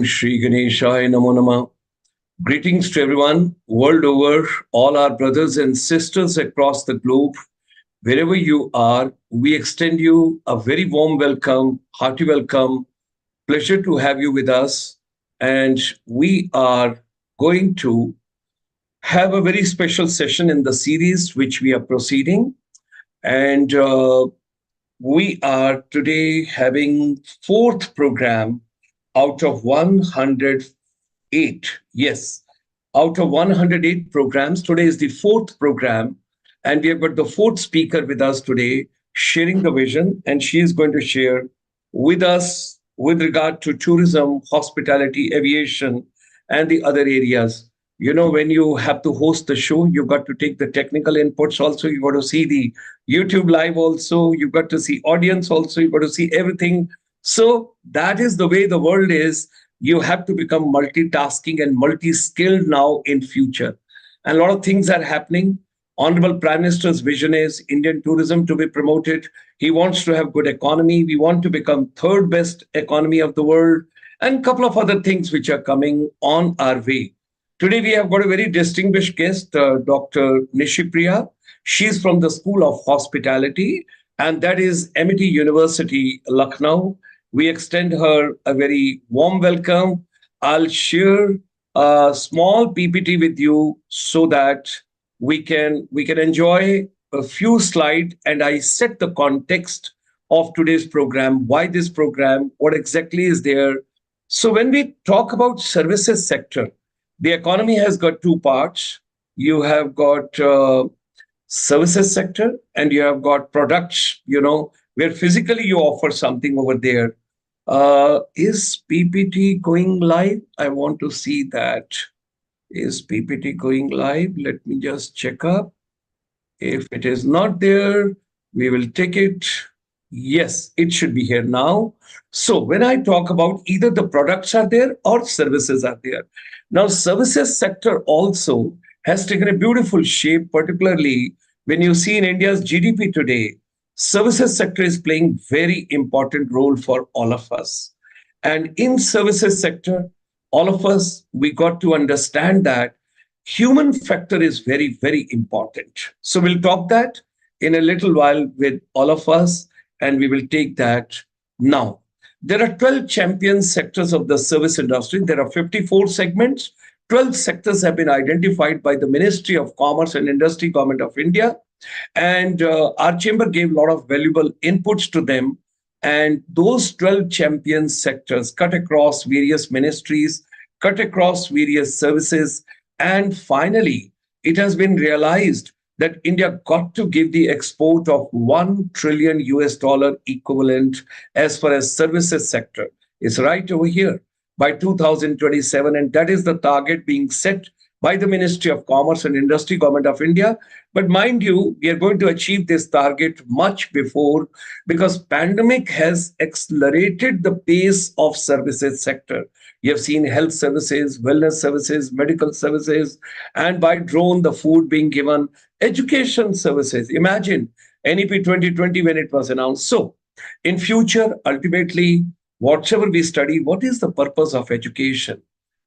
Shri Ganeshaya Namo Nama. Greetings to everyone world over, all our brothers and sisters across the globe. Wherever you are, we extend you a very warm welcome, hearty welcome. Pleasure to have you with us. And we are going to have a very special session in the series which we are proceeding. And we are today having fourth program out of 108. Yes, out of 108 programs, today is the fourth program. And we have got the fourth speaker with us today, sharing the vision. And she is going to share with us with regard to tourism, hospitality, aviation, and the other areas. You know, when you have to host the show, you've got to take the technical inputs also. You've got to see the YouTube live also. You've got to see audience also. You've got to see everything. So that is the way the world is. You have to become multitasking and multi-skilled now in future. And a lot of things are happening. Honorable Prime Minister's vision is Indian tourism to be promoted. He wants to have good economy. We want to become third best economy of the world, and a couple of other things which are coming on our way. Today we have got a very distinguished guest, Dr. Nishi Priya. She's from the School of Hospitality, and that is Amity University, Lucknow. We extend her a very warm welcome. I'll share a small PPT with you so that we can enjoy a few slides, and I set the context of today's program, why this program, what exactly is there. So when we talk about services sector, the economy has got two parts. You have got services sector and you have got products, where physically you offer something over there. Is PPT going live? I want to see that. Is PPT going live? Let me just check up. If it is not there, we will take it. Yes, it should be here now. So when I talk about either the products are there or services are there. Now, services sector also has taken a beautiful shape, particularly when you see in India's GDP today. Services sector is playing very important role for all of us. And in services sector, all of us, we got to understand that human factor is very, very important. So we'll talk that in a little while with all of us, and we will take that now. There are 12 champion sectors of the service industry. There are 54 segments. 12 sectors have been identified by the Ministry of Commerce and Industry, Government of India. And our chamber gave a lot of valuable inputs to them. And those 12 champion sectors cut across various ministries, cut across various services. And finally, it has been realized that India got to give the export of 1 trillion US dollar equivalent as far as services sector. It's right over here by 2027. And that is the target being set by the Ministry of Commerce and Industry, Government of India. But mind you, we are going to achieve this target much before, because pandemic has accelerated the pace of services sector. You have seen health services, wellness services, medical services, and by drone, the food being given, education services. Imagine NEP 2020 when it was announced. So in future, ultimately, whatever we study, what is the purpose of education?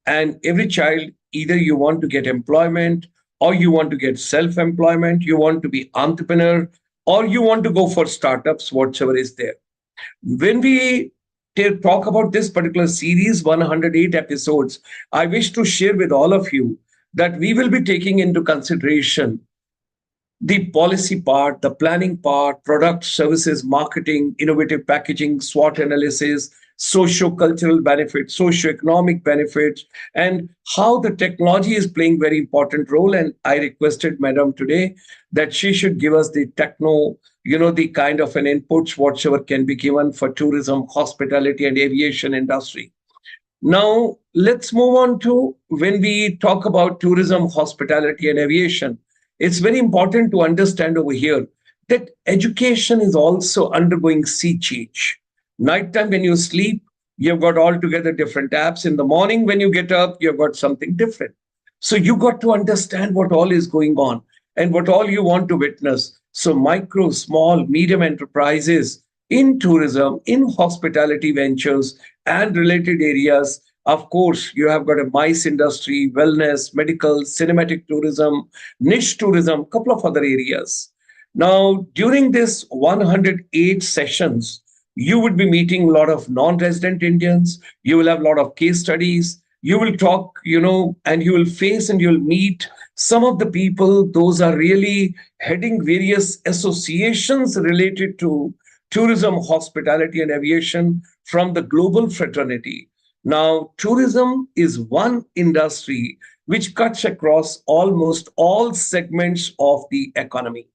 And every child, either you want to get employment, or you want to get self-employment, you want to be entrepreneur, or you want to go for startups, whatever is there. When we talk about this particular series, 108 episodes, I wish to share with all of you that we will be taking into consideration the policy part, the planning part, product, services, marketing, innovative packaging, SWOT analysis, socio-cultural benefits, socio-economic benefits, and how the technology is playing very important role. And I requested Madam today that she should give us the techno, the kind of an inputs, whatever can be given for tourism, hospitality, and aviation industry. Now, let's move on to when we talk about tourism, hospitality, and aviation. It's very important to understand over here that education is also undergoing sea change. Nighttime, when you sleep, you've got altogether different apps. In the morning, when you get up, you've got something different. So you got to understand what all is going on and what all you want to witness. So micro, small, medium enterprises in tourism, in hospitality ventures and related areas, Of course, you have got a MICE industry, wellness, medical, cinematic tourism, niche tourism, couple of other areas. Now, during this 108 sessions, you would be meeting a lot of non-resident Indians. You will have a lot of case studies. You will talk, and you will face and you'll meet some of the people. Those are really heading various associations related to tourism, hospitality, and aviation from the global fraternity. Now, tourism is one industry which cuts across almost all segments of the economy.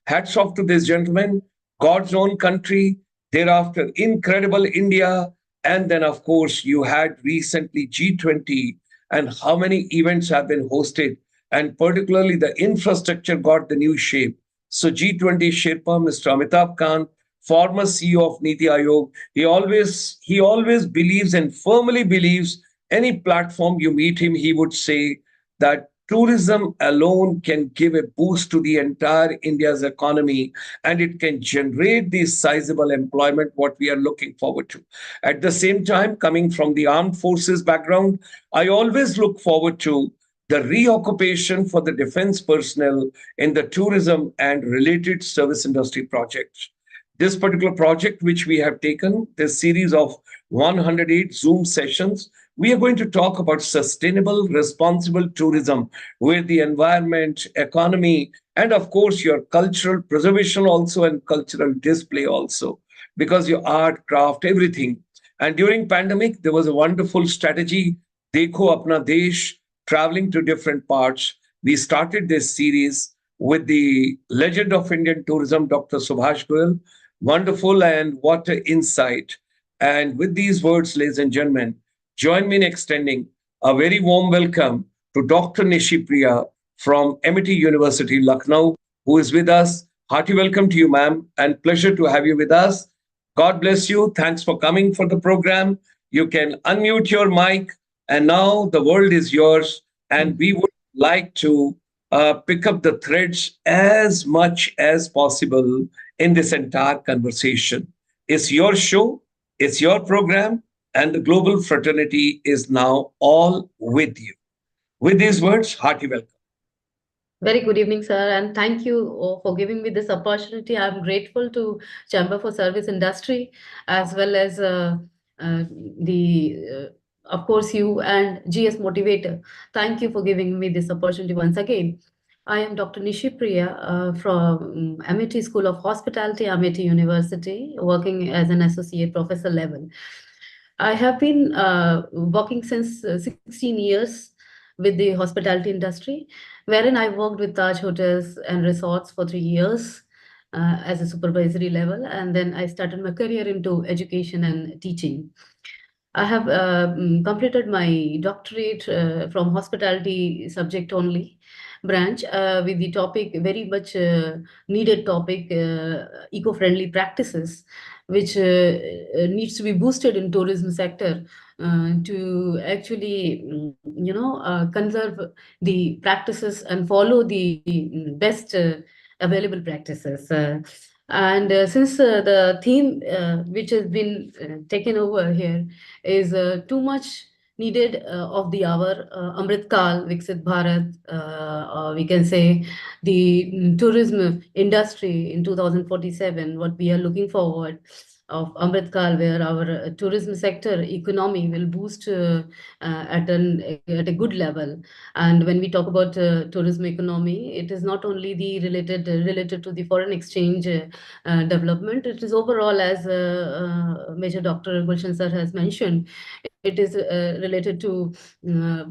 Hats off to this gentleman, God's own country, thereafter, incredible India. And then, of course, you had recently G20 and how many events have been hosted. And particularly, the infrastructure got the new shape. So, G20 Sherpa, Mr. Amitabh Kant, former CEO of Niti Aayog, he always believes and firmly believes any platform you meet him, he would say that tourism alone can give a boost to the entire India's economy and it can generate the sizable employment what we are looking forward to. At the same time, coming from the armed forces background, I always look forward to the reoccupation for the defense personnel in the tourism and related service industry projects. This particular project, which we have taken, this series of 108 Zoom sessions, we are going to talk about sustainable, responsible tourism, where the environment, economy, and of course, your cultural preservation also and cultural display also, because your art, craft, everything. And during pandemic, there was a wonderful strategy, Dekho Apna Desh, traveling to different parts. We started this series with the legend of Indian tourism, Dr. Subhash Goyal. Wonderful and what an insight. And with these words, ladies and gentlemen, join me in extending a very warm welcome to Dr. Nishi Priya from Amity University, Lucknow, who is with us. Hearty welcome to you, ma'am, and pleasure to have you with us. God bless you. Thanks for coming for the program. You can unmute your mic, and now the world is yours. And we would like to pick up the threads as much as possible in this entire conversation. It's your show, it's your program, and the global fraternity is now all with you. With these words, hearty welcome. Very good evening, sir, and thank you for giving me this opportunity. I'm grateful to Chamber for Service Industry as well as uh, of course, you and GS Motivator. Thank you for giving me this opportunity once again. I am Dr. Nishi Priya from Amity School of Hospitality, Amity University, working as an associate professor level. I have been working since 16 years with the hospitality industry, wherein I worked with Taj Hotels and Resorts for 3 years as a supervisory level, and then I started my career into education and teaching. I have completed my doctorate from hospitality subject only branch with the topic, very much needed topic, eco-friendly practices, which needs to be boosted in tourism sector to actually, conserve the practices and follow the best available practices. And since the theme which has been taken over here is too much needed of the hour, Amrit Kal, Viksit Bharat, we can say the tourism industry in 2047, what we are looking forward of Amrit Kal, where our tourism sector economy will boost at a good level. And when we talk about tourism economy, it is not only the related to the foreign exchange development. It is overall, as Major Dr. Gulshan sir has mentioned, it is related to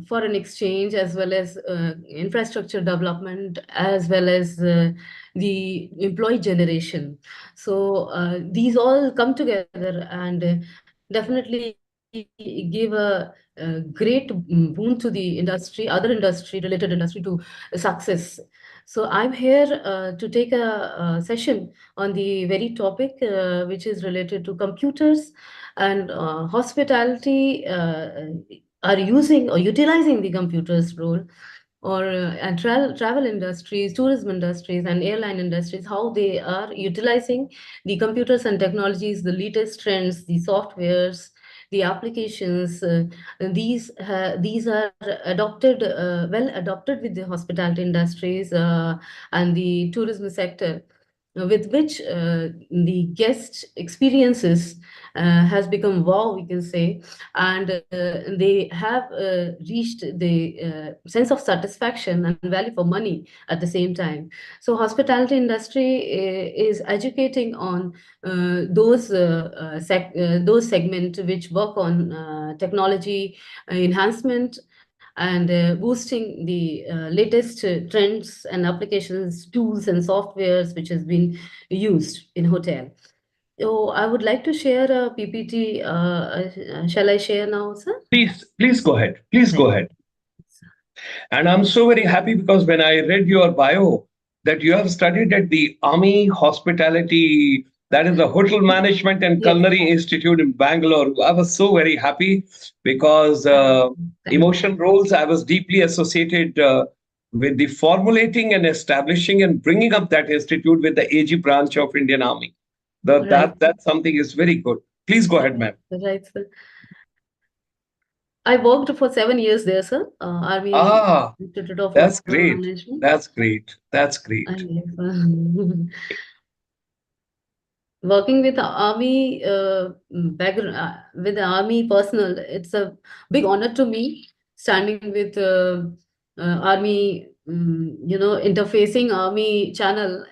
foreign exchange as well as infrastructure development as well as the employee generation. So these all come together and definitely give a great boon to the industry, other industry, related industry to success. So I'm here to take a session on the very topic which is related to computers and hospitality are using or utilizing the computers role, or and travel industries, tourism industries, and airline industries, how they are utilizing the computers and technologies, the latest trends, the softwares, the applications, these are adopted, well adopted with the hospitality industries and the tourism sector, with which the guest experiences has become wow, we can say, and they have reached the sense of satisfaction and value for money at the same time. So hospitality industry is educating on those segment which work on technology enhancement and boosting the latest trends and applications, tools and softwares which has been used in hotel. So I would like to share a PPT. Shall I share now, sir? Please go ahead. Please go Right. ahead. And I'm so very happy because when I read your bio that you have studied at the Army Hospitality, that is the Hotel Management and Yes. Culinary Institute in Bangalore. I was so very happy because Thank you. emotion roles, I was deeply associated with the formulating and establishing and bringing up that institute with the AG branch of Indian Army. Right. That something is very good. Please go ahead, ma'am. Right, sir. I worked for 7 years there, sir. Army Ah, Institute of Hotel that's great. Management. That's great. That's great. And working with the army background, with the army personnel, it's a big honor to me, standing with army, interfacing army channel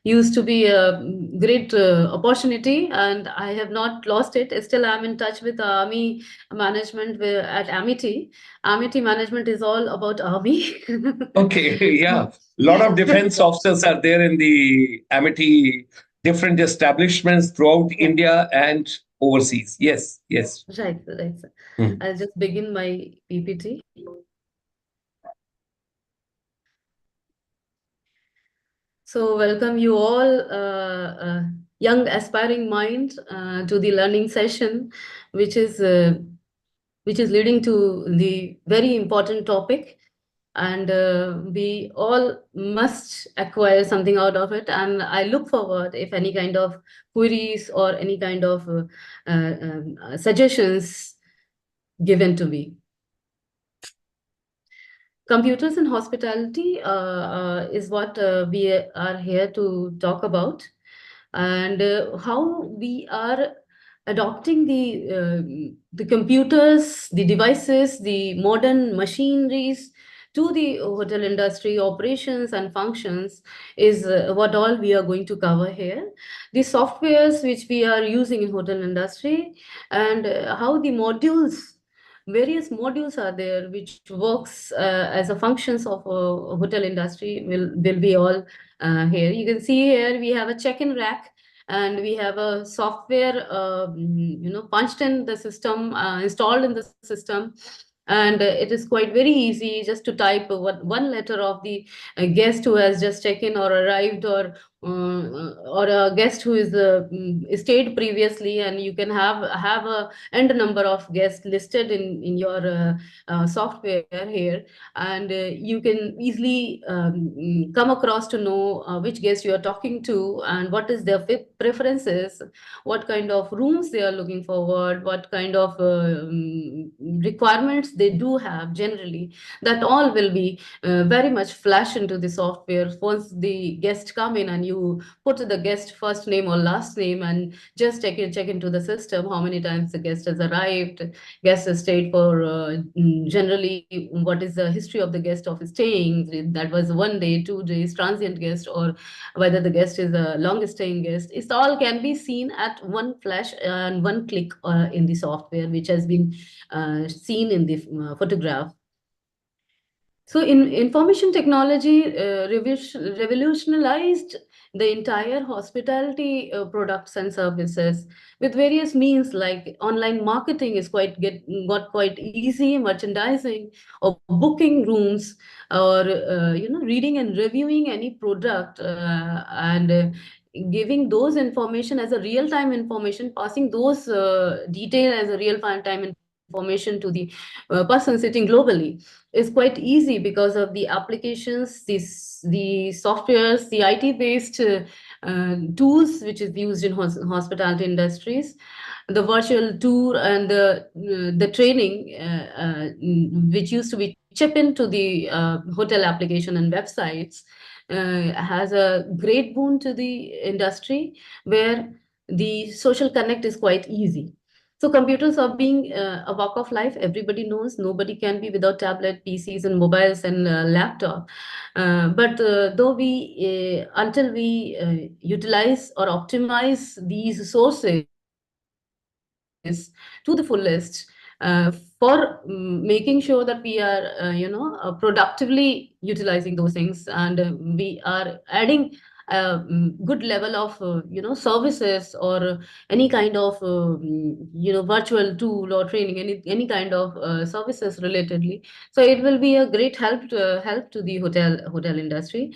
used to be a great opportunity, and I have not lost it. Still I'm in touch with the army management at Amity. Amity management is all about army. Okay, yeah. A lot of defense officers are there in the Amity, different establishments throughout Yeah. India and overseas. Yes, yes. Right, right, sir. Hmm. I'll just begin my PPT. So welcome you all, young aspiring mind, to the learning session, which is uh, which is leading to the very important topic, and we all must acquire something out of it. And I look forward if any kind of queries or any kind of suggestions given to me. Computers in hospitality is what we are here to talk about, and how we are adopting the computers, the devices, the modern machineries to the hotel industry operations and functions is what all we are going to cover here. The softwares which we are using in hotel industry, and how the modules, various modules are there which works as a functions of hotel industry, will be all here. You can see here we have a check-in rack, and we have a software punched in the system, installed in the system, and it is quite very easy just to type one letter of the guest who has just checked in or arrived, or a guest who is stayed previously, and you can have a end number of guests listed in your software here, and you can easily come across to know which guest you are talking to and what is their preferences, what kind of rooms they are looking forward, what kind of requirements they do have generally. That all will be very much flash into the software once the guest come in, and you put the guest first name or last name, and just check into the system how many times the guest has arrived, guest has stayed for generally what is the history of the guest of staying, that was 1 day, 2 days transient guest, or whether the guest is a long staying guest. It all can be seen at one flash and one click in the software which has been seen in the photograph. So, in information technology revolutionized the entire hospitality products and services with various means, like online marketing is got quite easy, merchandising or booking rooms, or reading and reviewing any product, and giving those information as a real time information, passing those detail as a real time information to the person sitting globally is quite easy because of the applications, the softwares, the IT based tools which is used in hospitality industries, the virtual tour and the training which used to be chip into the hotel application and websites has a great boon to the industry, where the social connect is quite easy. So computers are being a walk of life. Everybody knows nobody can be without tablet, PCs, and mobiles and laptop. But though until we utilize or optimize these sources to the fullest, for making sure that we are, productively utilizing those things, and we are adding good level of, services, or any kind of, virtual tool or training, any kind of services relatedly. So it will be a great help to the hotel industry.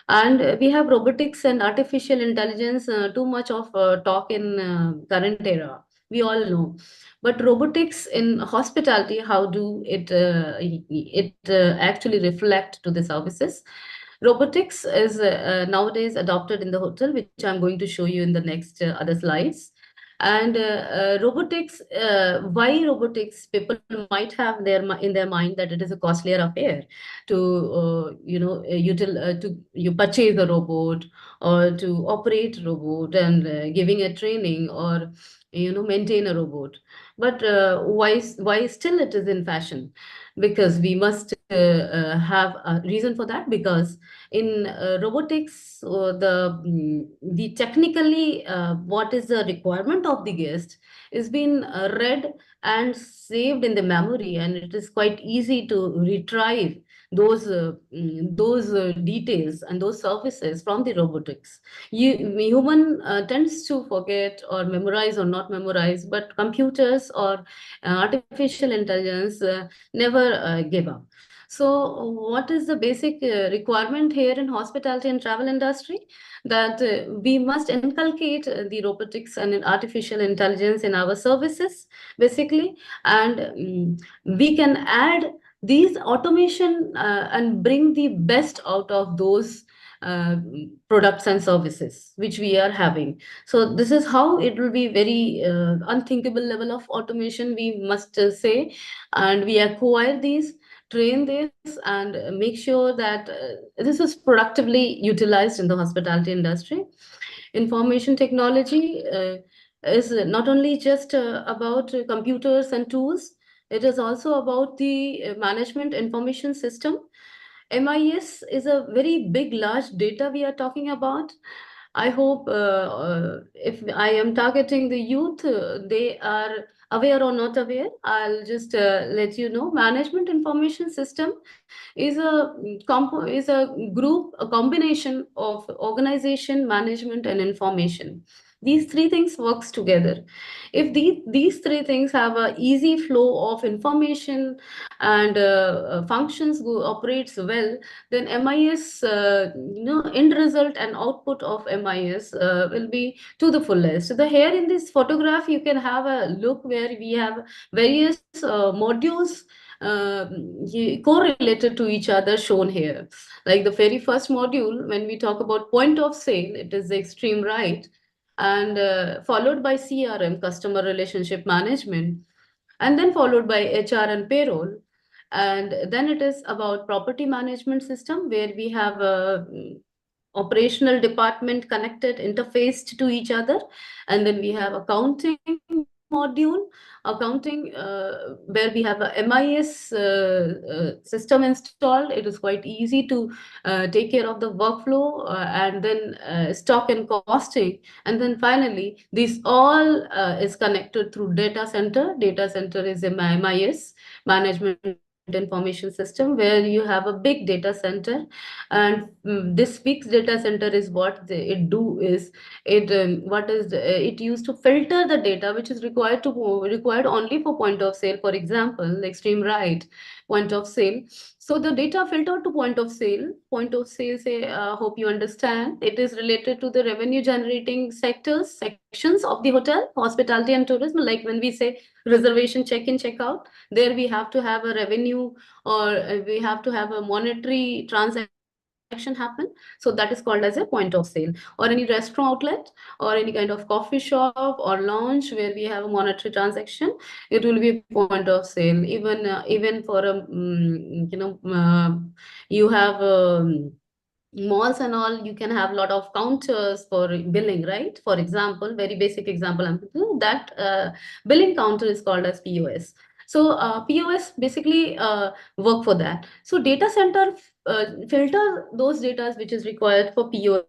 And we have robotics and artificial intelligence, too much of talk in current era. We all know. But robotics in hospitality, how do it actually reflect to the services? Robotics is nowadays adopted in the hotel, which I'm going to show you in the next other slides. And robotics, why robotics? People might have in their mind that it is a costlier affair to, to you purchase a robot, or to operate a robot, and giving a training, or maintain a robot. But why still it is in fashion? Because we must have a reason for that. Because in robotics, the technically, what is the requirement of the guest is being read and saved in the memory, and it is quite easy to retrieve those details and those services from the robotics. Human tends to forget or memorize or not memorize, but computers or artificial intelligence never give up. So, what is the basic requirement here in hospitality and travel industry? That we must inculcate the robotics and artificial intelligence in our services, basically, and we can add these automation and bring the best out of those uh, products and services which we are having. So this is how it will be very unthinkable level of automation, we must say, and we acquire these, train this, and make sure that this is productively utilized in the hospitality industry. Information technology is not only just about computers and tools, it is also about the management information system. MIS is a very big, large data we are talking about. I hope if I am targeting the youth, they are aware or not aware. I'll just let you know. Management information system is a group, a combination of organization, management, and information. These three things works together. If these three things have a easy flow of information and functions operates well, then MIS, end result and output of MIS will be to the fullest. So the here in this photograph, you can have a look where we have various modules correlated to each other shown here. Like the very first module, when we talk about point of sale, it is the extreme right, and followed by CRM, customer relationship management, and then followed by HR and payroll. And then it is about property management system, where we have a operational department connected, interfaced to each other. And then we have accounting module, accounting, where we have a MIS system installed. It is quite easy to take care of the workflow, and then stock and costing. And then finally, this all is connected through data center. Data center is a MIS, management information system, where you have a big data center. And this fixed data center is what it do is, it used to filter the data which is required only for point of sale. For example, the extreme right, point of sale. So the data filtered to point of sale. Point of sale, say, hope you understand, it is related to the revenue generating sections of the hotel, hospitality and tourism. Like when we say reservation, check in, check out, there we have to have a revenue, or we have to have a monetary transaction happen. So that is called as a point of sale. Or any restaurant outlet or any kind of coffee shop or lounge where we have a monetary transaction, it will be a point of sale. Even for a you have malls and all, you can have a lot of counters for billing, right? For example, very basic example, that billing counter is called as POS. So POS basically work for that. So data center filter those data which is required for POS,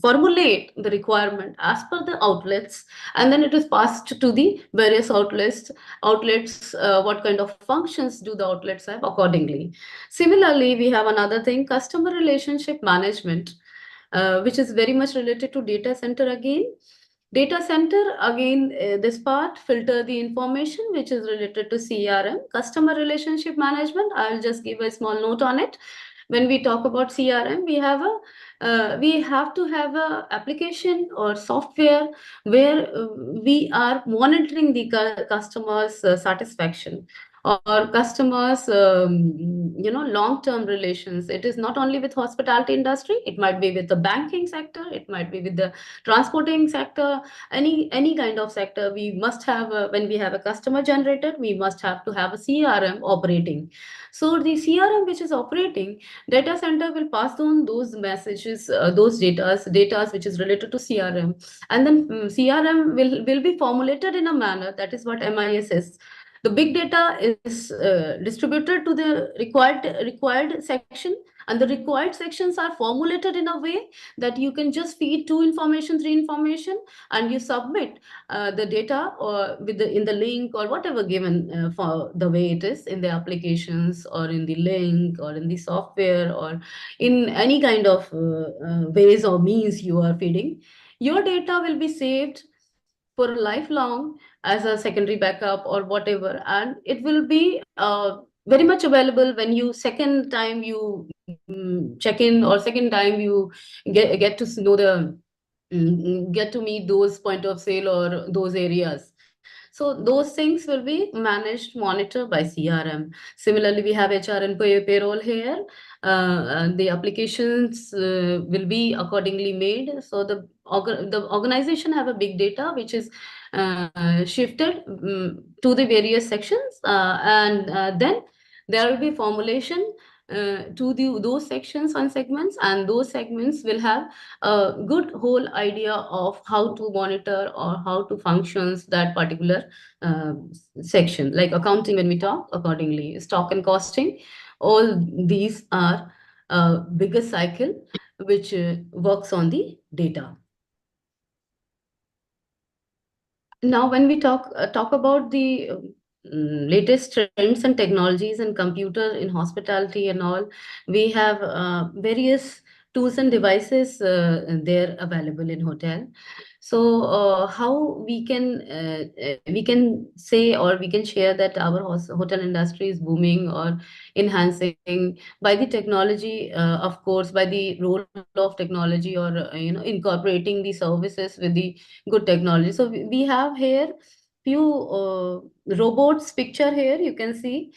formulate the requirement as per the outlets, and then it is passed to the various outlets, what kind of functions do the outlets have accordingly. Similarly, we have another thing, customer relationship management, which is very much related to data center again. Data center again, this part filter the information which is related to CRM, customer relationship management. I'll just give a small note on it. When we talk about CRM, we have to have a application or software where we are monitoring the customers satisfaction or customers long term relations. It is not only with hospitality industry, it might be with the banking sector, it might be with the transporting sector, any kind of sector. We must have when we have a customer generated, we must have to have a CRM operating. So the CRM which is operating, data center will pass on those messages, those data which is related to CRM, and then CRM will be formulated in a manner, that is what MIS is. The big data is distributed to the required section, and the required sections are formulated in a way that you can just feed two information, three information, and you submit the data or with the in the link or whatever given for the way it is in the applications or in the link or in the software or in any kind of ways or means you are feeding. Your data will be saved for lifelong as a secondary backup or whatever, and it will be very much available when you second time you check in, or second time you get to know the get to meet those point of sale or those areas. So those things will be managed, monitored by CRM. Similarly, we have HR and payroll here. And the applications will be accordingly made. So the organization have a big data which is shifted to the various sections, and then there will be formulation to those sections and segments, and those segments will have a good whole idea of how to monitor or how to functions that particular uh, section, like accounting when we talk accordingly, stock and costing. All these are a bigger cycle which works on the data. Now, when we talk about the latest trends and technologies and computer in hospitality and all, we have various tools and devices there available in hotel. So, how we can say or we can share that our hotel industry is booming or enhancing by the technology, of course, by the role of technology, or incorporating the services with the good technology. So we have here few robots picture here. You can see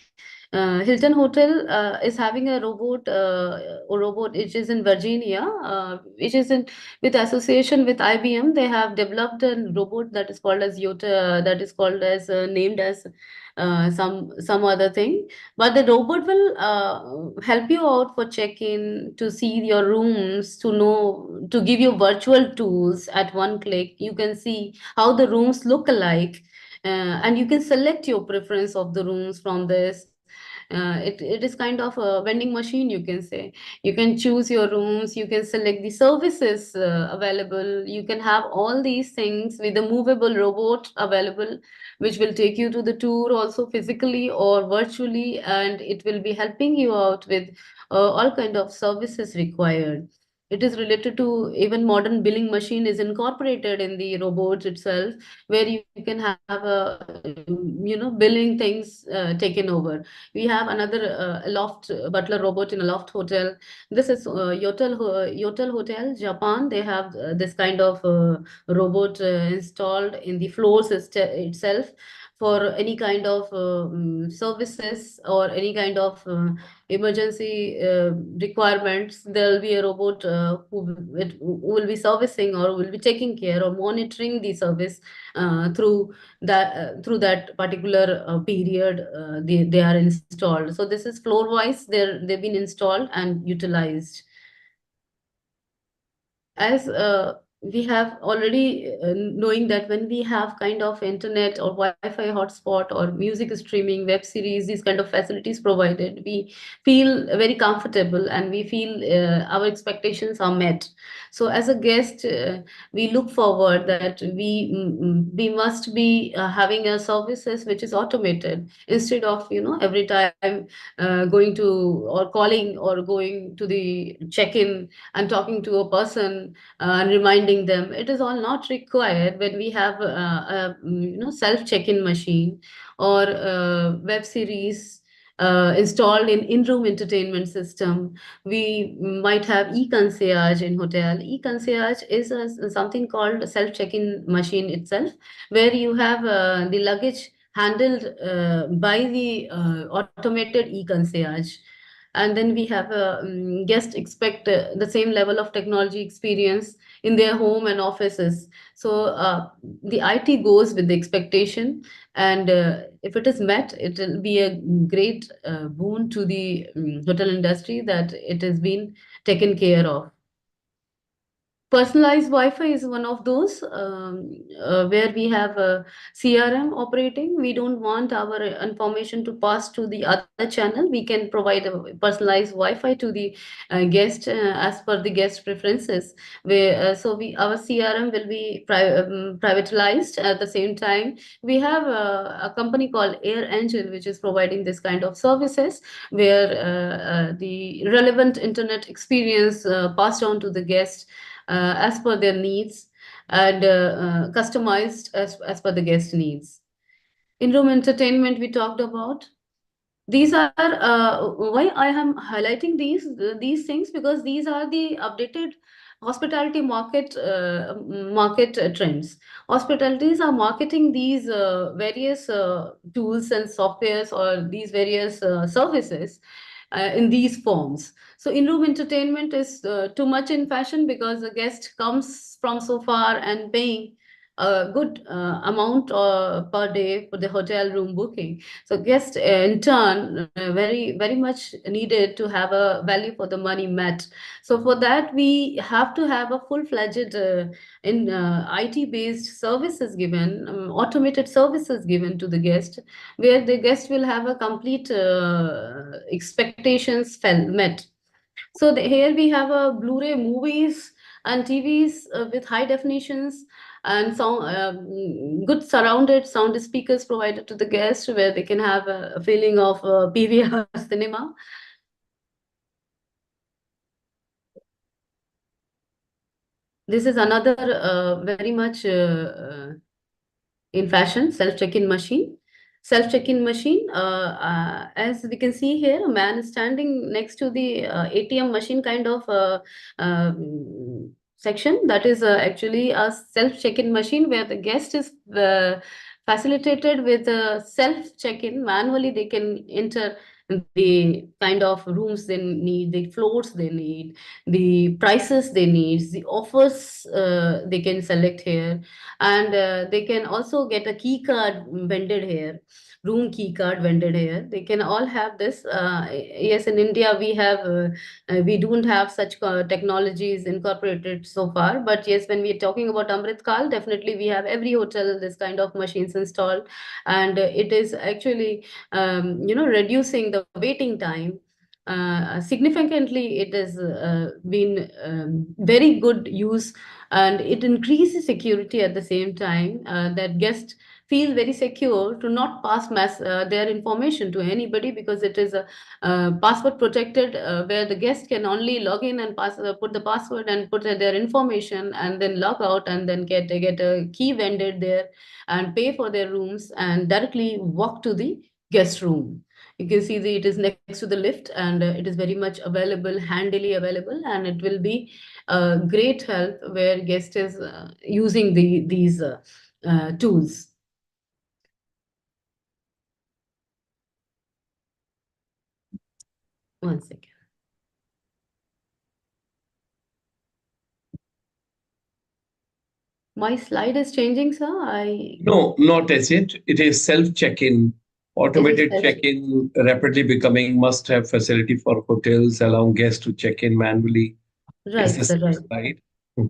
Hilton Hotel is having a robot which is in Virginia, which is in with association with IBM. They have developed a robot that is called as Yota, that is called as named as some other thing. But the robot will help you out for check-in, to see your rooms, to know, to give you virtual tours at one click. You can see how the rooms look alike, and you can select your preference of the rooms from this. It is kind of a vending machine, you can say. You can choose your rooms, you can select the services available. You can have all these things with a movable robot available, which will take you to the tour also physically or virtually, and it will be helping you out with all kind of services required. It is related to even modern billing machine is incorporated in the robots itself, where you can have a billing things taken over. We have another loft butler robot in a loft hotel. This is Yotel Hotel, Japan. They have this kind of robot installed in the floors itself for any kind of services or any kind of emergency requirements, there will be a robot who will be servicing or will be taking care or monitoring the service through that particular period they are installed. So this is floor wise, they've been installed and utilized. As we have already knowing that when we have kind of internet or Wi-Fi hotspot or music streaming, web series, these kind of facilities provided, we feel very comfortable and we feel our expectations are met. So as a guest, we look forward that we must be having a services which is automated, instead of every time going to or calling or going to the check-in and talking to a person and reminding them. It is all not required when we have a self check-in machine or web series installed in in-room entertainment system. We might have e-concierge in hotel. E-concierge is something called self check-in machine itself, where you have the luggage handled by the automated e-concierge. And then we have guests expect the same level of technology experience in their home and offices. So the IT goes with the expectation, and if it is met, it will be a great boon to the hotel industry that it has been taken care of. Personalized Wi-Fi is one of those where we have a CRM operating. We don't want our information to pass to the other channel. We can provide a personalized Wi-Fi to the guest as per the guest preferences. Where so we our CRM will be privatized. At the same time, we have a company called Air Engine, which is providing this kind of services, where the relevant internet experience passed on to the guest as per their needs, and customized as per the guest needs. In-room entertainment we talked about. These are why I am highlighting these things, because these are the updated hospitality market trends. Hospitalities are marketing these various tools and softwares or these various services in these forms. So in-room entertainment is too much in fashion, because the guest comes from so far and paying a good amount per day for the hotel room booking. So guests in turn very much needed to have a value for the money met. So for that we have to have a full-fledged in IT based services given, automated services given to the guest, where the guest will have a complete expectations met. So here we have a Blu-ray movies and TVs with high definitions and sound, good surrounded sound speakers provided to the guests, where they can have a feeling of PVR cinema. This is another very much in fashion, self check-in machine. Self check-in machine, as we can see here, a man is standing next to the ATM machine kind of section. That is actually a self check-in machine, where the guest is facilitated with a self check-in. Manually they can enter the kind of rooms they need, the floors they need, the prices they need, the offers they can select here, and they can also get a key card vended here, room key card vended here. They can all have this. Yes, in India we don't have such technologies incorporated so far, but yes, when we are talking about Amrit Kal, definitely we have every hotel this kind of machines installed, and it is actually reducing the waiting time significantly. It has been very good use, and it increases security at the same time, that guests feel very secure to not pass their information to anybody, because it is a password protected, where the guest can only log in and put the password and put their information and then log out, and then get a key vended there and pay for their rooms and directly walk to the guest room. You can see it is next to the lift, and it is very much available, handily available, and it will be a great help where guest is using these tools. One second. My slide is changing, sir. No, not as it. It is self check-in, It is automated self. check-in, rapidly becoming must-have facility for hotels, allowing guests to check in manually. Is Right, this sir. Right. slide? Hmm.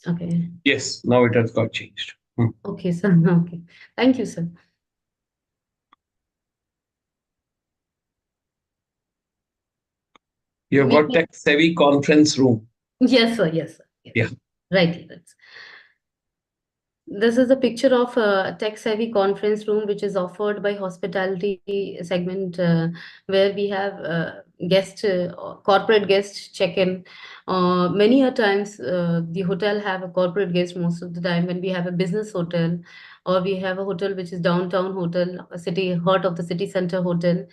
Okay. Yes, now it has got changed. Hmm. Okay, sir. Okay. Thank you, sir. You have We got can. tech-savvy conference room. Yes, sir. Yes, sir. Yes. Yeah. Right. Right. This is a picture of a tech-savvy conference room, which is offered by hospitality segment, where we have corporate guest check-in. Many a times, the hotel have a corporate guest most of the time. When we have a business hotel, or we have a hotel which is downtown hotel, a city heart of the city center hotel,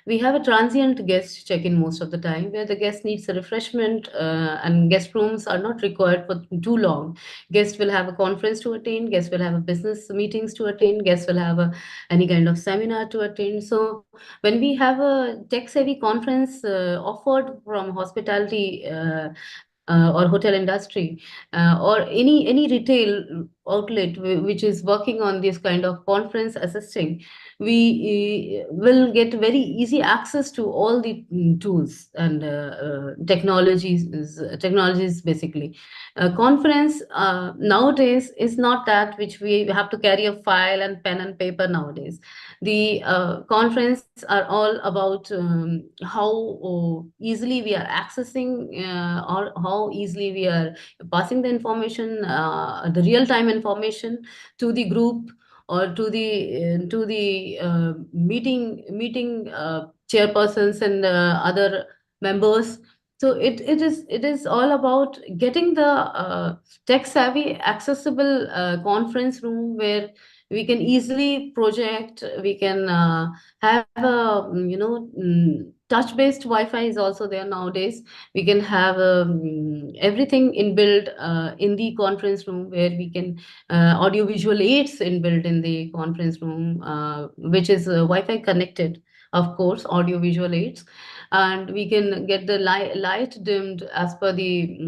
we have a transient guest check-in most of the time, where the guest needs a refreshment, and guest rooms are not required for too long. Guests will have a conference to attend, guests will have a business meetings to attend, guests will have any kind of seminar to attend. So when we have a tech savvy conference offered from hospitality or hotel industry, or any retail outlet which is working on this kind of conference assisting, we will get very easy access to all the tools and technologies basically. Conference nowadays is not that which we have to carry a file and pen and paper nowadays. The conference are all about how easily we are accessing, or how easily we are passing the information, the real time information to the group, or to the meeting chairpersons and other members. So it is all about getting the tech savvy accessible conference room, where we can easily project, we can have a touch based wi-fi is also there nowadays. We can have everything inbuilt in the conference room, where we can audio visual aids inbuilt in the conference room, which is wi-fi connected, of course, audio visual aids. And we can get the light dimmed as per the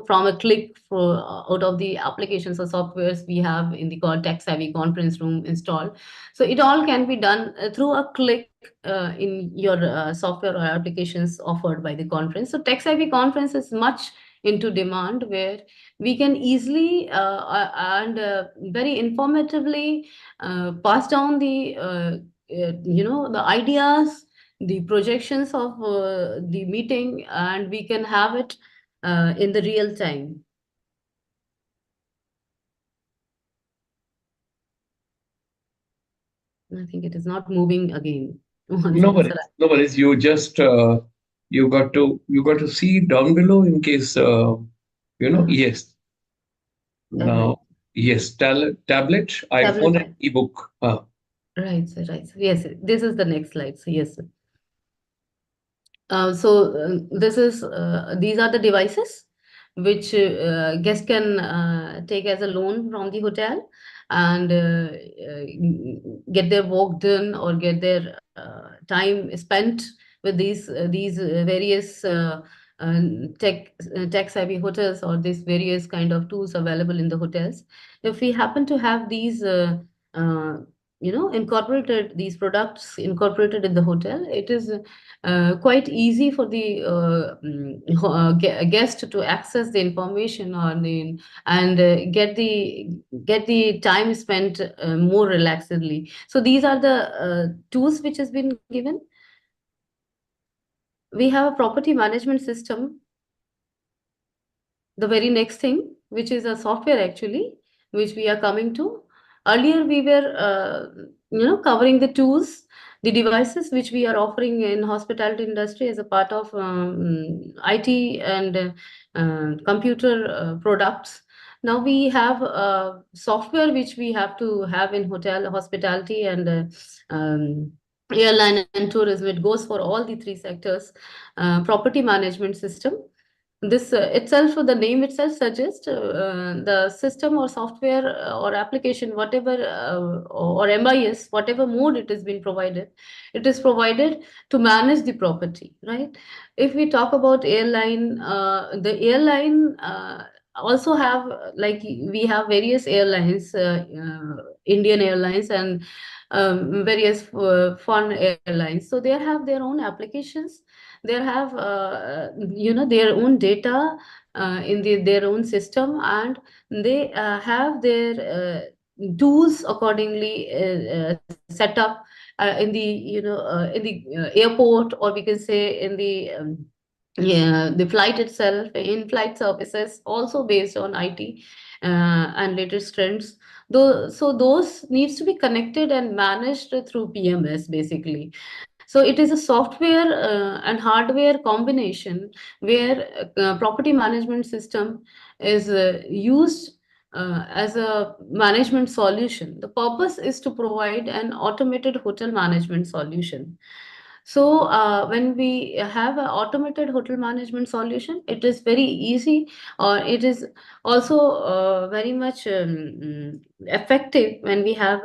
from a click for out of the applications or softwares we have in the tech savvy conference room installed. So it all can be done through a click in your software or applications offered by the conference. So tech savvy conference is much into demand, where we can easily and very informatively pass down the ideas, the projections of the meeting, and we can have it in the real time. I think it is not moving again. One No second, sir. worries. No worries. You just you got to see down below in case Uh, yes. right. Now yes, tablet, Tablet. iPhone, and ebook. Right, sir. Right, sir. Yes, sir. This is the next slide. So yes, sir. So this is these are the devices which guests can take as a loan from the hotel, and get their work done, or get their time spent with these various uh, tech tech savvy hotels, or these various kind of tools available in the hotels. If we happen to have these uh, incorporated, these products incorporated in the hotel, it is quite easy for the guest to access the information on the, and get the time spent more relaxedly. So these are the tools which has been given. We have a property management system, the very next thing, which is a software actually, which we are coming to. Earlier, we were, covering the tools, the devices which we are offering in hospitality industry as a part of IT and computer products. Now we have software which we have to have in hotel, hospitality, and airline and tourism. It goes for all the three sectors. Property management system, this itself, the name itself suggests the system or software or application, whatever, or MIS, whatever mode it has been provided, it is provided to manage the property, right? If we talk about airline, the airline also have, like, we have various airlines, Indian Airlines and various foreign airlines. So they have their own applications, they have their own data in their own system, and they have their tools accordingly set up in the airport, or we can say in the flight itself, in flight services, also based on IT and latest trends. Though, so those needs to be connected and managed through PMS basically. So it is a software and hardware combination where property management system is used as a management solution. The purpose is to provide an automated hotel management solution. So when we have an automated hotel management solution, it is very easy, or it is also very much effective when we have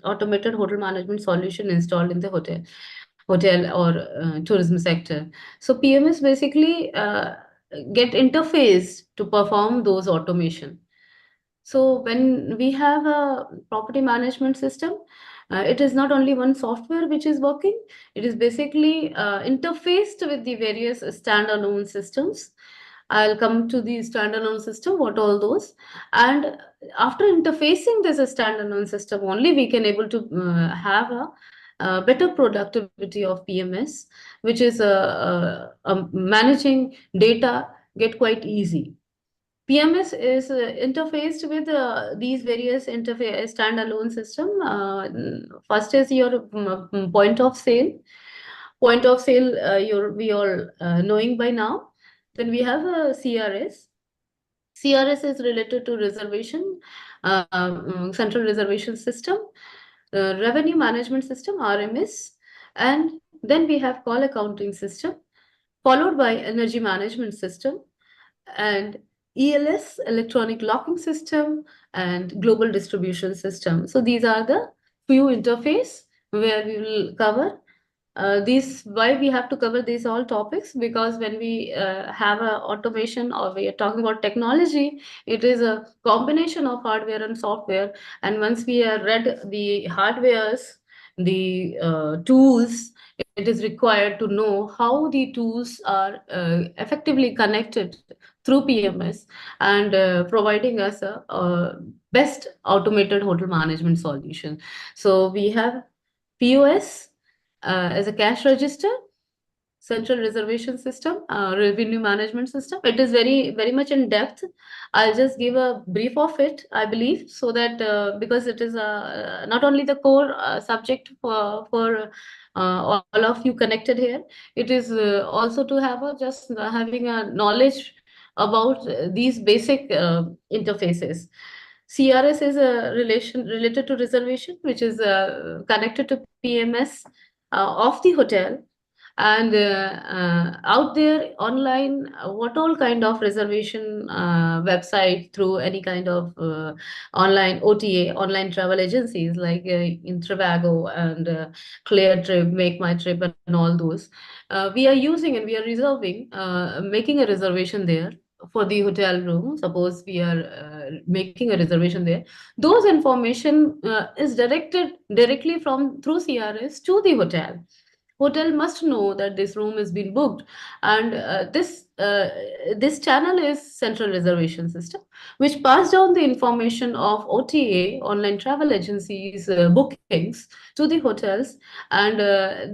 automated hotel management solution installed in the hotel or tourism sector. So PMS basically get interfaced to perform those automation. So when we have a property management system, it is not only one software which is working, it is basically interfaced with the various standalone systems. I'll come to the standalone system, what all those. And after interfacing this standalone system, only we can able to have a better productivity of PMS, which is managing data get quite easy. PMS is interfaced with these various interface standalone system. First is your point of sale. Point of sale, we all knowing by now. Then we have a CRS. CRS is related to reservation, central reservation system, revenue management system (RMS), and then we have call accounting system, followed by energy management system, and ELS, electronic locking system, and global distribution system. So these are the few interface where we will cover. These why we have to cover these all topics, because when we have a automation, or we are talking about technology, it is a combination of hardware and software. And once we are read the hardwares, the tools, it is required to know how the tools are effectively connected through PMS, and providing us a best automated hotel management solution. So we have POS as a cash register, central reservation system, revenue management system. It is very much in depth. I'll just give a brief of it, I believe, so that because it is not only the core subject for all of you connected here, it is also to have a just having a knowledge about these basic interfaces. CRS is a relation related to reservation, which is connected to PMS of the hotel. And out there online, what all kind of reservation website through any kind of online OTA, online travel agencies, like in Trivago and Clear Trip, Make My Trip, and all those. We are using and we are reserving, making a reservation there for the hotel room. Suppose we are making a reservation there, those information is directed directly from through CRS to the hotel. Hotel must know that this room has been booked, and this channel is central reservation system, which pass down the information of OTA, online travel agencies bookings, to the hotels. And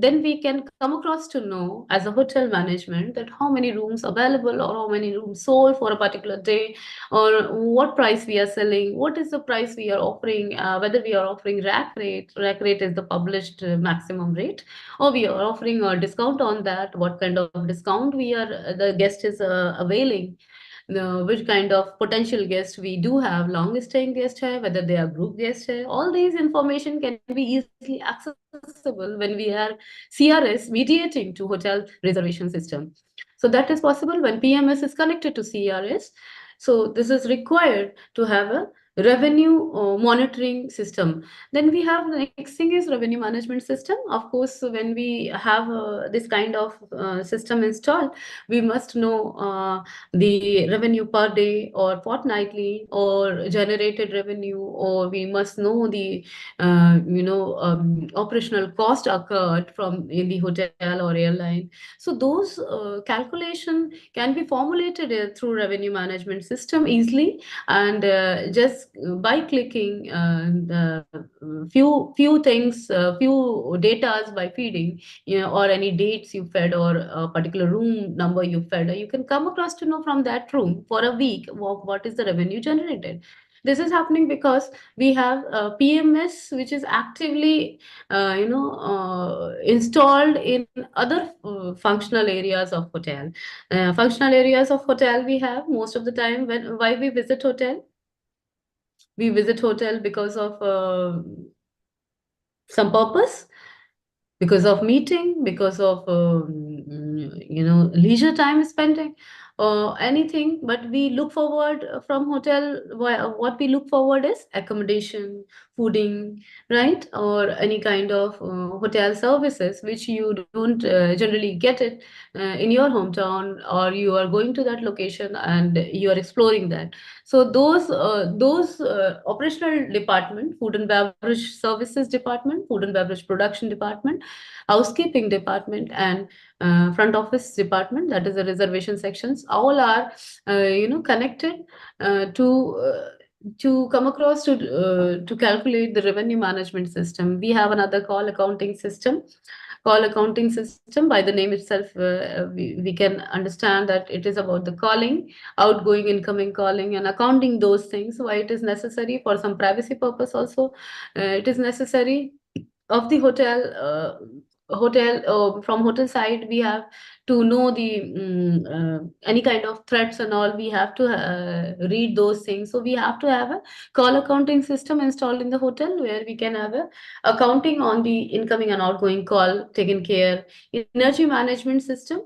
then we can come across to know as a hotel management that how many rooms available, or how many rooms sold for a particular day, or what price we are selling, what is the price we are offering, whether we are offering rack rate. Rack rate is the published maximum rate, or we are offering a discount on that, what kind of discount we are the guest is availing, which kind of potential guest we do have, long staying guest hai, whether they are group guest hai. All these information can be easily accessible when we are CRS mediating to hotel reservation system. So that is possible when PMS is connected to CRS. So this is required to have a revenue monitoring system. Then we have the next thing is revenue management system. Of course, when we have this kind of system installed, we must know the revenue per day or fortnightly or generated revenue, or we must know the operational cost occurred from in the hotel or airline. So those calculation can be formulated through revenue management system easily, and just by clicking the few things, few datas by feeding, or any dates you fed or a particular room number you fed, you can come across to know from that room for a week what is the revenue generated. This is happening because we have PMS, which is actively installed in other functional areas of hotel. Functional areas of hotel we have most of the time. When why we visit hotel? We visit hotel because of some purpose, because of meeting, because of leisure time spending, or anything. But we look forward from hotel. What we look forward is accommodation, fooding, right, or any kind of hotel services which you don't generally get it in your hometown, or you are going to that location and you are exploring that. So those operational department, food and beverage services department, food and beverage production department, housekeeping department, and front office department, that is the reservation sections, all are connected to come across to calculate the revenue management system. We have another call accounting system. Call accounting system, by the name itself, we can understand that it is about the calling, outgoing, incoming calling, and accounting those things. Why it is necessary? For some privacy purpose also, it is necessary of the hotel. From hotel side, we have to know the any kind of threats and all. We have to read those things. So we have to have a call accounting system installed in the hotel, where we can have a accounting on the incoming and outgoing call taken care. Energy management system.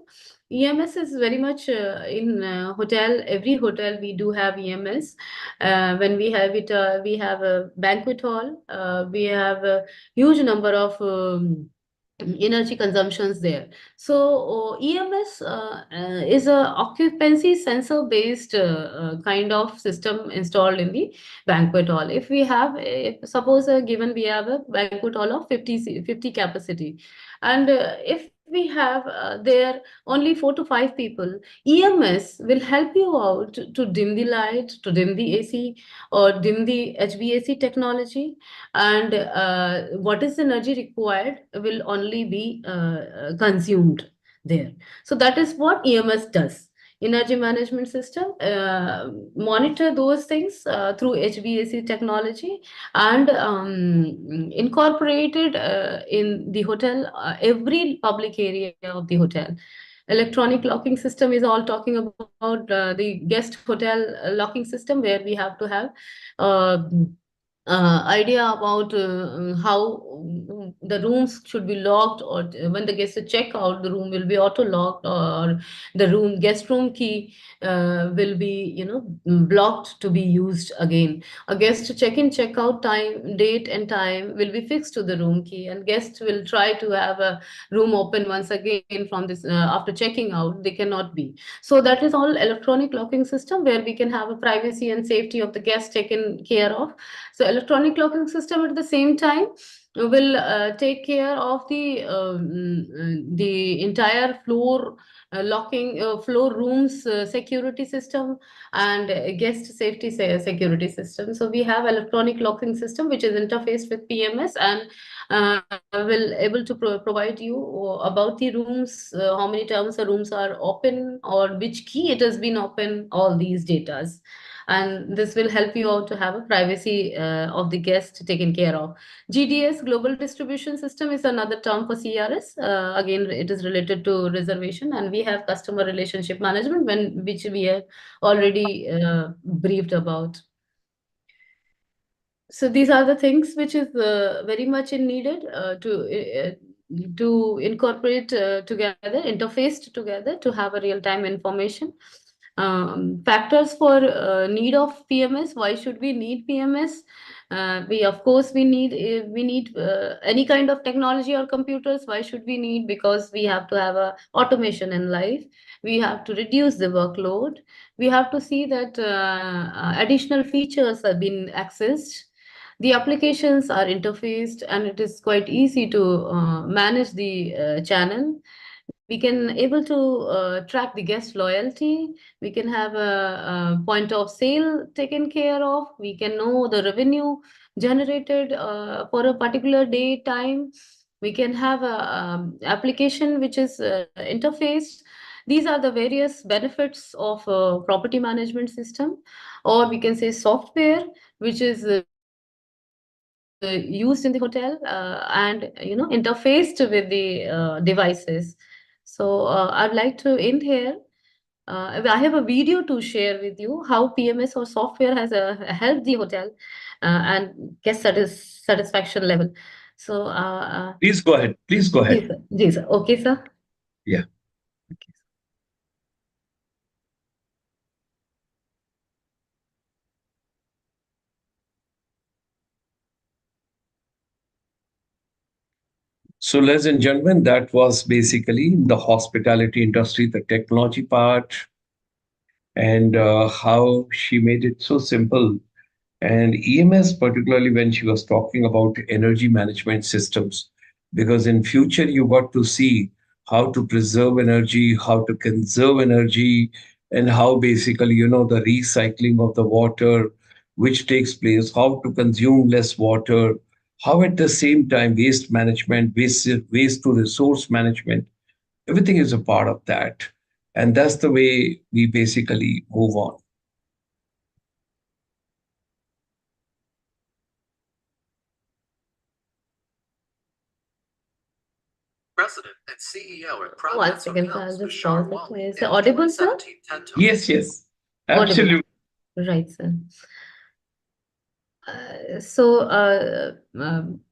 EMS is very much in hotel. Every hotel we do have EMS. When we have it, we have a banquet hall. We have a huge number of energy consumptions there. So EMS is a occupancy sensor based kind of system installed in the banquet hall. If we have, if, suppose given we have a banquet hall of 50 capacity, and if we have there only 4 to 5 people, EMS will help you out to dim the light, to dim the AC, or dim the HVAC technology, and what is the energy required will only be consumed there. So that is what EMS does. Energy management system monitor those things through HVAC technology, and incorporated in the hotel, every public area of the hotel. Electronic locking system is all talking about the guest hotel locking system, where we have to have uh, idea about how the rooms should be locked, or when the guests check out, the room will be auto locked, or the room guest room key will be blocked to be used again. A guest check in check out time, date and time will be fixed to the room key, and guests will try to have a room open once again from this after checking out. They cannot be. So that is all electronic locking system, where we can have a privacy and safety of the guest taken care of. So electronic locking system at the same time will take care of the entire floor locking, floor rooms security system, and guest safety security system. So we have electronic locking system which is interfaced with PMS, and will able to provide you about the rooms, how many times the rooms are open, or which key it has been open, all these datas. And this will help you out to have a privacy of the guest taken care of. GDS, Global Distribution System, is another term for CRS. Again, it is related to reservation, and we have customer relationship management, which we have already briefed about. So these are the things which is very much in needed to to incorporate together, interfaced together to have a real-time information. Factors for need of PMS. Why should we need PMS? We of course we need any kind of technology or computers. Why should we need? Because we have to have a automation in life. We have to reduce the workload. We have to see that additional features have been accessed. The applications are interfaced, and it is quite easy to manage the channel. We can able to track the guest loyalty. We can have a point of sale taken care of. We can know the revenue generated for a particular day time. We can have a application which is interfaced. These are the various benefits of a property management system, or we can say software, which is used in the hotel and interfaced with the devices. So I'd like to end here. I have a video to share with you how PMS or software has helped the hotel and guest satisfaction level. So, Please go ahead. Please go ahead. yes, sir. Yes, sir. Okay, sir. Yeah. Okay. So, ladies and gentlemen, that was basically the hospitality industry, the technology part, and how she made it so simple. And EMS, particularly when she was talking about energy management systems, because in future you got to see how to preserve energy, how to conserve energy, and how basically, the recycling of the water, which takes place, how to consume less water, how at the same time waste management, waste to resource management, everything is a part of that. And that's the way we basically move on. President and CEO at One Providence second, sir. I'll Hotels, just Bashar pause it. Wali, Is it and audible, July sir? 17th TED Talk. Yes, yes, Audible. absolutely. Right, sir.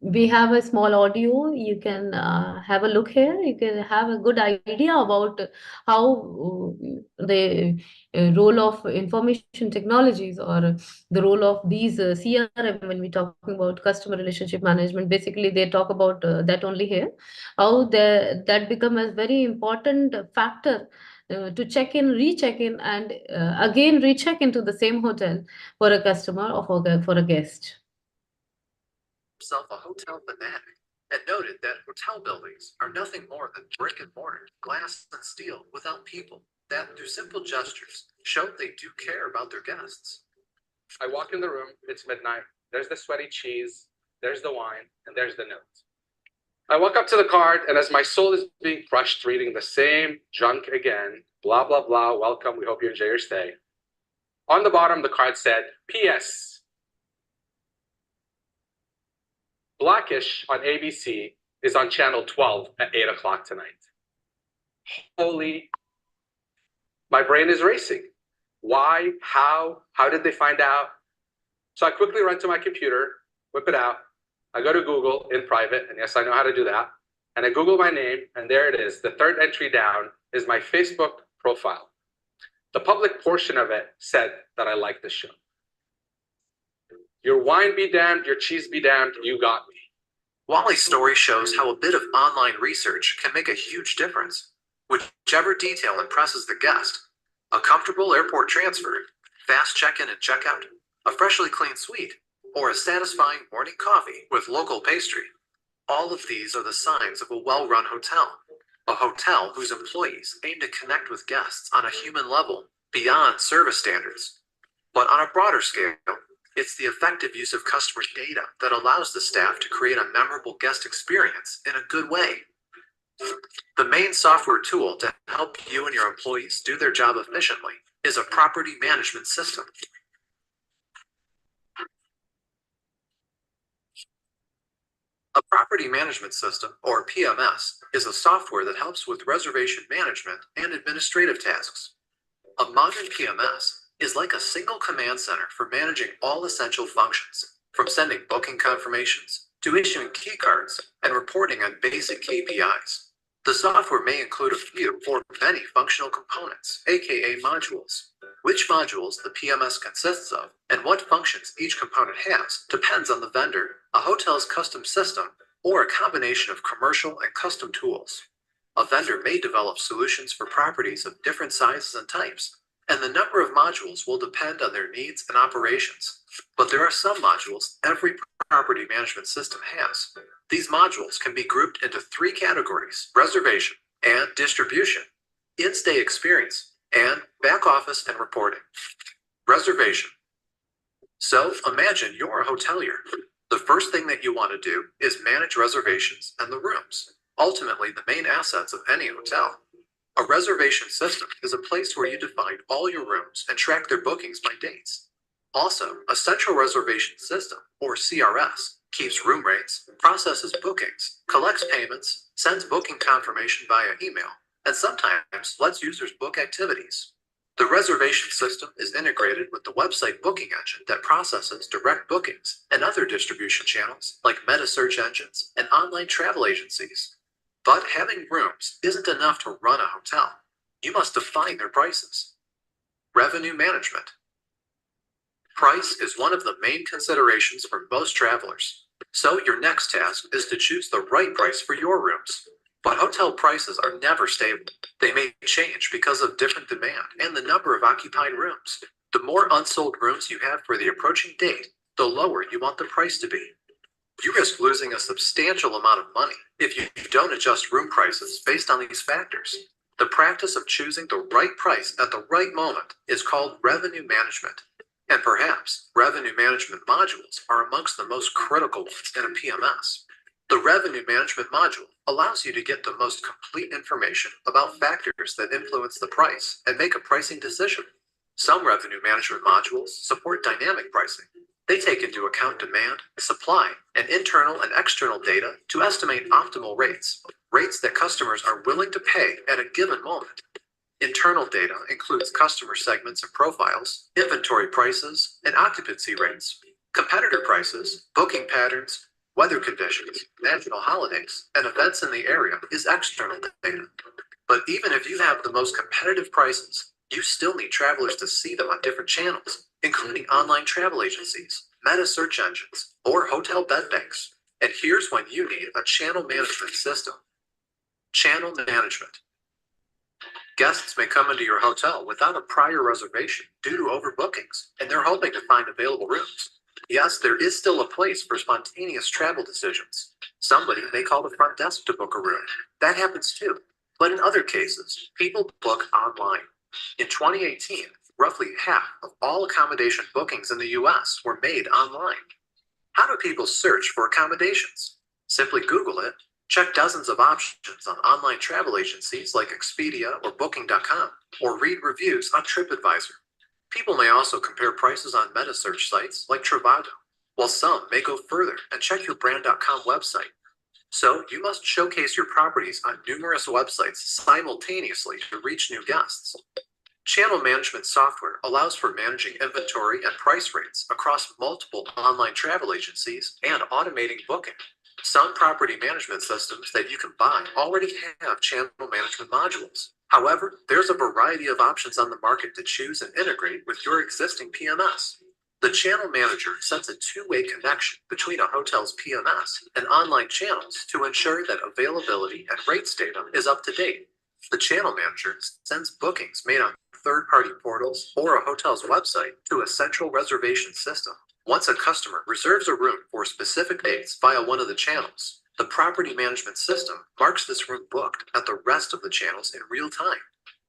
We have a small audio. You can have a look here. You can have a good idea about how the role of information technologies or the role of these CRM when we talking about customer relationship management. Basically, they talk about that only here. How that become a very important factor to check in, recheck in, and again recheck into the same hotel for a customer or for a guest. Himself a hotel fanatic and noted that hotel buildings are nothing more than brick and mortar, glass and steel without people that through simple gestures show they do care about their guests. I walk in the room, it's midnight, there's the sweaty cheese, there's the wine, and there's the note. I walk up to the card, and as my soul is being crushed reading the same junk again, blah, blah, blah, welcome, we hope you enjoy your stay. On the bottom, the card said, P.S. Blackish on ABC is on channel 12 at 8 o'clock tonight. Holy, my brain is racing. Why? How? How did they find out? So I quickly run to my computer, whip it out. I go to Google in private, and yes, I know how to do that. And I Google my name, and there it is. The third entry down is my Facebook profile. The public portion of it said that I like the show. Your wine be damned, your cheese be damned, you got me. Wally's story shows how a bit of online research can make a huge difference. Whichever detail impresses the guest, a comfortable airport transfer, fast check-in and check-out, a freshly cleaned suite, or a satisfying morning coffee with local pastry. All of these are the signs of a well-run hotel. A hotel whose employees aim to connect with guests on a human level beyond service standards. But on a broader scale, it's the effective use of customer data that allows the staff to create a memorable guest experience in a good way. The main software tool to help you and your employees do their job efficiently is a property management system. A property management system, or PMS, is a software that helps with reservation management and administrative tasks. A modern PMS is like a single command center for managing all essential functions, from sending booking confirmations to issuing key cards and reporting on basic KPIs. The software may include a few or many functional components, aka modules. Which modules the PMS consists of and what functions each component has depends on the vendor, a hotel's custom system, or a combination of commercial and custom tools. A vendor may develop solutions for properties of different sizes and types, and the number of modules will depend on their needs and operations. But there are some modules every property management system has. These modules can be grouped into three categories: reservation and distribution, in-stay experience, and back office and reporting. Reservation. So imagine you're a hotelier. The first thing that you want to do is manage reservations and the rooms, ultimately the main assets of any hotel. A reservation system is a place where you define all your rooms and track their bookings by dates. Also, a central reservation system, or CRS, keeps room rates, processes bookings, collects payments, sends booking confirmation via email, and sometimes lets users book activities. The reservation system is integrated with the website booking engine that processes direct bookings and other distribution channels like meta search engines and online travel agencies. But having rooms isn't enough to run a hotel. You must define their prices. Revenue management. Price is one of the main considerations for most travelers. So your next task is to choose the right price for your rooms. But hotel prices are never stable. They may change because of different demand and the number of occupied rooms. The more unsold rooms you have for the approaching date, the lower you want the price to be. You risk losing a substantial amount of money if you don't adjust room prices based on these factors. The practice of choosing the right price at the right moment is called revenue management. And perhaps revenue management modules are amongst the most critical ones in a PMS. The revenue management module allows you to get the most complete information about factors that influence the price and make a pricing decision. Some revenue management modules support dynamic pricing. They take into account demand, supply, and internal and external data to estimate optimal rates, rates that customers are willing to pay at a given moment. Internal data includes customer segments and profiles, inventory prices, and occupancy rates. Competitor prices, booking patterns, weather conditions, national holidays, and events in the area is external data. But even if you have the most competitive prices, you still need travelers to see them on different channels, including online travel agencies, meta search engines, or hotel bed banks. And here's when you need a channel management system. Channel management. Guests may come into your hotel without a prior reservation due to overbookings, and they're hoping to find available rooms. Yes, there is still a place for spontaneous travel decisions. Somebody may call the front desk to book a room. That happens too. But in other cases, people book online. In 2018, roughly half of all accommodation bookings in the US were made online. How do people search for accommodations? Simply Google it, check dozens of options on online travel agencies like Expedia or Booking.com, or read reviews on TripAdvisor. People may also compare prices on meta search sites like Trivago, while some may go further and check your brand.com website. So you must showcase your properties on numerous websites simultaneously to reach new guests. Channel management software allows for managing inventory and price rates across multiple online travel agencies and automating booking. Some property management systems that you can buy already have channel management modules. However, there's a variety of options on the market to choose and integrate with your existing PMS. The channel manager sets a two-way connection between a hotel's PMS and online channels to ensure that availability and rates data is up to date. The channel manager sends bookings made on third-party portals or a hotel's website to a central reservation system. Once a customer reserves a room for specific dates via one of the channels, the property management system marks this room booked at the rest of the channels in real time.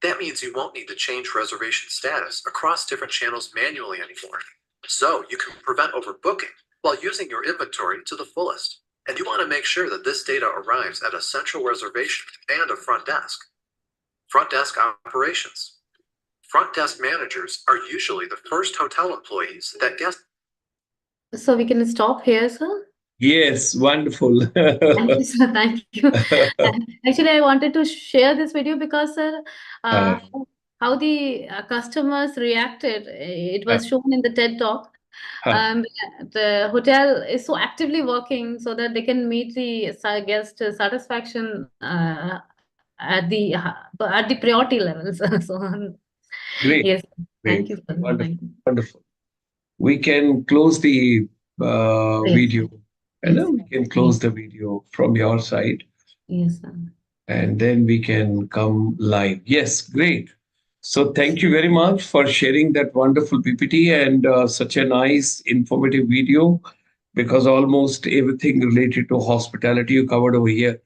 That means you won't need to change reservation status across different channels manually anymore. So you can prevent overbooking while using your inventory to the fullest. And you want to make sure that this data arrives at a central reservation and a front desk. Front desk operations. Front desk managers are usually the first hotel employees that guests. So we can stop here, sir. Yes, wonderful. Thank you, sir. Thank you. Actually, I wanted to share this video because, sir, Uh, how the customers reacted. It uh, was shown in the TED Talk. Huh. And the hotel is so actively working so that they can meet the guest satisfaction at the priority levels. So Great, yes, thank great, you, sir. wonderful, Thank you. wonderful. We can close the Yes, video. And yes, then we can yes, close the video from your side, yes, sir. and then we can come live. Yes, great. So thank you very much for sharing that wonderful PPT and such a nice informative video, because almost everything related to hospitality you covered over here.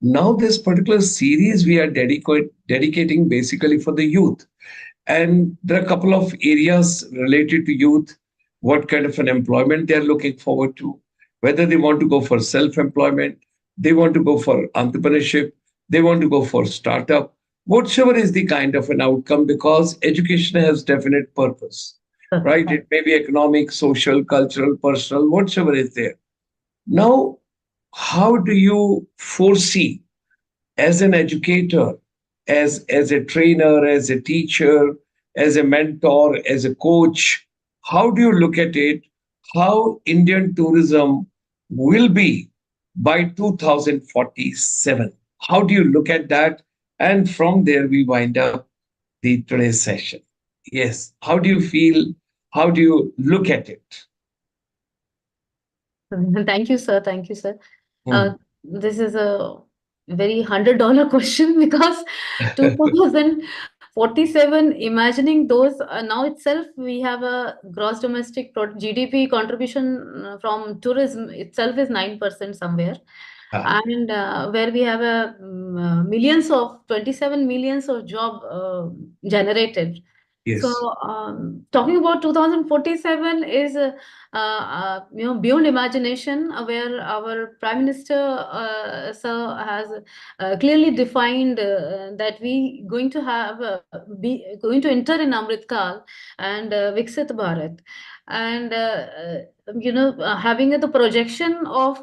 Now, this particular series we are dedicating basically for the youth. And there are a couple of areas related to youth, what kind of an employment they're looking forward to, whether they want to go for self employment, they want to go for entrepreneurship, they want to go for startup, whatever is the kind of an outcome, because education has definite purpose, right? It may be economic, social, cultural, personal, whatever is there. Now, how do you foresee as an educator, as a trainer, as a teacher, as a mentor, as a coach, how do you look at it? How Indian tourism will be by 2047? How do you look at that? And from there, we wind up the today's session. Yes. How do you feel? How do you look at it? Thank you, sir. Thank you, sir. Hmm. This is a very $100 question because 2047, imagining those now itself, we have a gross domestic GDP contribution from tourism itself is 9% somewhere, Ah, and where we have a millions of 27 millions of job generated. So, yes. talking about 2047 is, beyond imagination, where our Prime Minister, sir, has clearly defined that we going to have be going to enter in Amrit Kal and Viksit Bharat, and having the projection of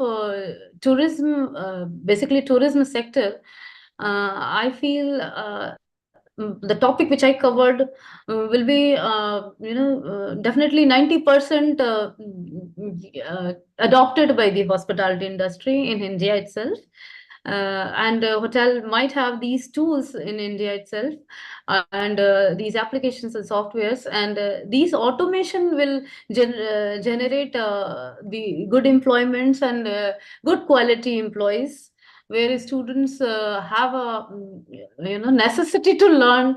tourism, basically tourism sector. I feel. The topic which I covered will be, definitely 90% adopted by the hospitality industry in India itself. And hotel might have these tools in India itself, and these applications and softwares, and these automation will generate the good employments and good quality employees, where students have a necessity to learn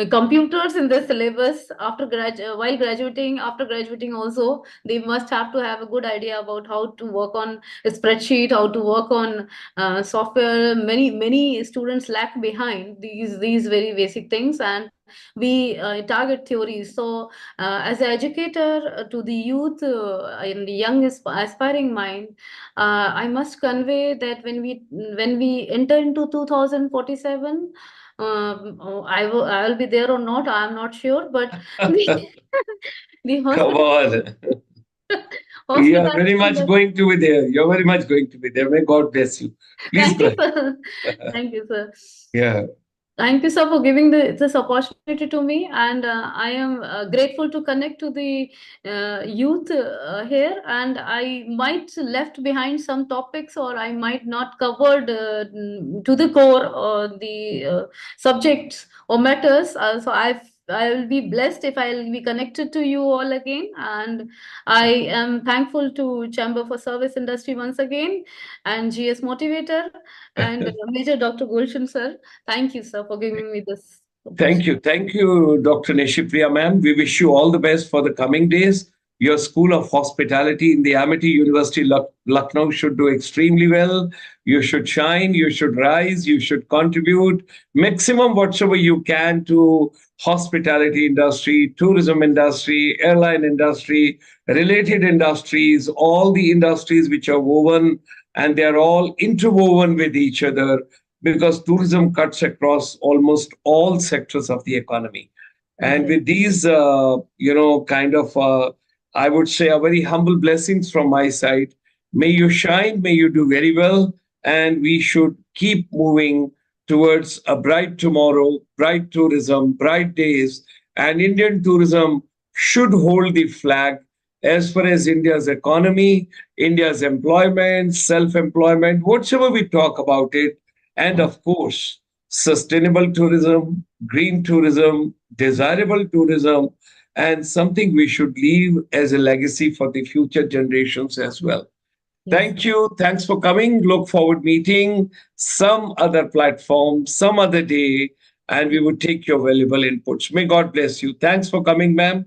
computers in their syllabus while graduating. After graduating also, they must have to have a good idea about how to work on a spreadsheet, how to work on software. Many students lag behind these very basic things, and we target theories. So as an educator to the youth in the young aspiring mind, I must convey that when we enter into 2047, I will be there or not, I am not sure, but the, the Come hospital on. You are very hospitality much industry. going to be there. You're very much going to be there. May God bless you. Please Thank go you, ahead. sir. Thank you, sir. Yeah. Thank you, sir, for giving this opportunity to me. And I am grateful to connect to the youth here. And I might left behind some topics, or I might not covered to the core or the subjects or matters. I will be blessed if I will be connected to you all again. And I am thankful to Chamber for Service Industry once again, and GS Motivator, and Major Dr. Gulshan, sir. Thank you, sir, for giving me this Thank you. opportunity. Thank you, Dr. Nishi Priya, ma'am. We wish you all the best for the coming days. Your School of Hospitality in the Amity University, Lucknow, should do extremely well. You should shine, you should rise, you should contribute maximum whatsoever you can to hospitality industry, tourism industry, airline industry, related industries, all the industries which are woven, and they are all interwoven with each other, because tourism cuts across almost all sectors of the economy. And Exactly. with these, kind of, I would say, a very humble blessings from my side. May you shine, may you do very well, and we should keep moving towards a bright tomorrow, bright tourism, bright days, and Indian tourism should hold the flag as far as India's economy, India's employment, self-employment, whatever we talk about it, and of course, sustainable tourism, green tourism, desirable tourism, and something we should leave as a legacy for the future generations as well. Yes, Thank you. Thanks for coming. Look forward meeting some other platform, some other day, and we would take your valuable inputs. May God bless you. Thanks for coming, ma'am.